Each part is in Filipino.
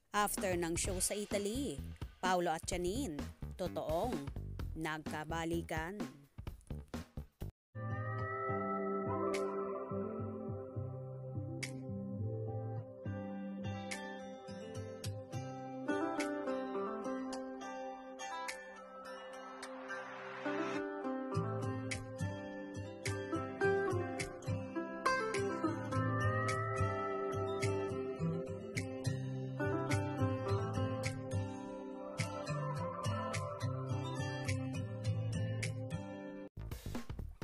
After ng show sa Italy, Paolo at Janine, totoong nagkabalikan.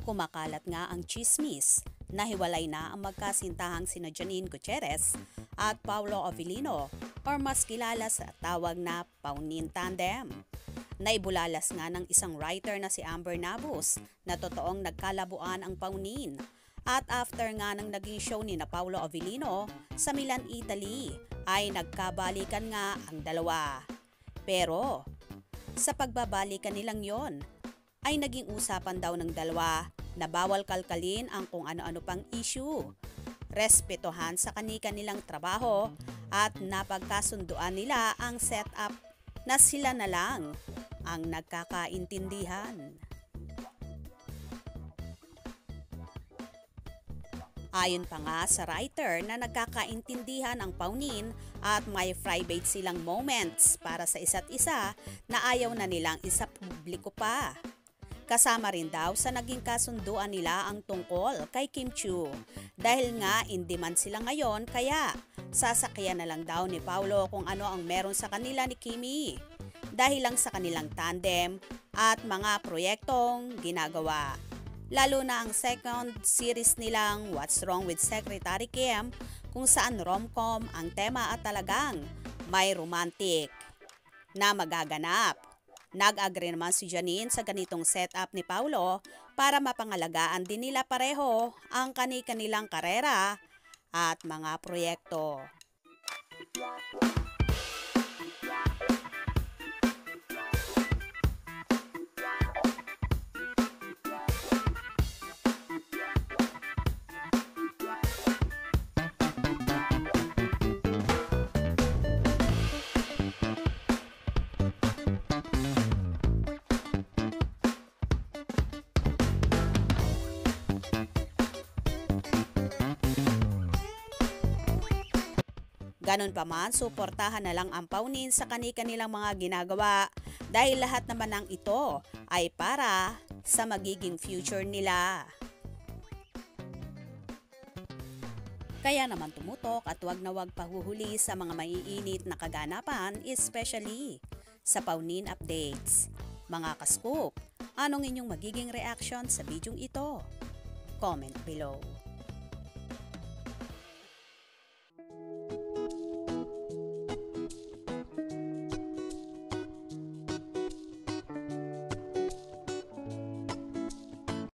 Kumakalat nga ang chismis na hiwalay na ang magkasintahang sina Janine Gutierrez at Paolo Avellino or mas kilala sa tawag na Paunin Tandem. Naibulalas nga ng isang writer na si Amber Nabus na totoong nagkalabuan ang Paunin. At after nga ng naging show ni na Paolo Avellino sa Milan, Italy ay nagkabalikan nga ang dalawa. Pero sa pagbabalikan nilang yon ay naging usapan daw ng dalawa na bawal kalkalin ang kung ano-ano pang issue. Respetohan sa kani-kanilang trabaho at napagkasunduan nila ang setup na sila na lang ang nagkakaintindihan. Ayon pa nga sa writer na nagkakaintindihan ang Paunin at may private silang moments para sa isa't isa na ayaw na nilang isapubliko pa. Kasama rin daw sa naging kasunduan nila ang tungkol kay Kim Chiu dahil nga in demand sila ngayon kaya sasakyan na lang daw ni Paolo kung ano ang meron sa kanila ni Kimi dahil lang sa kanilang tandem at mga proyektong ginagawa. Lalo na ang second series nilang What's Wrong with Secretary Kim kung saan rom-com ang tema at talagang may romantic na magaganap. Nag-agree naman si Janine sa ganitong setup ni Paolo para mapangalagaan din nila pareho ang kani-kanilang karera at mga proyekto. Ganon pa man, suportahan na lang ang Paunin sa kani-kanilang mga ginagawa dahil lahat naman ng ito ay para sa magiging future nila. Kaya naman tumutok at wag na wag pahuhuli sa mga maiinit na kaganapan, especially sa Paunin updates. Mga ka-scoop, anong inyong magiging reaction sa bidyong ito? Comment below.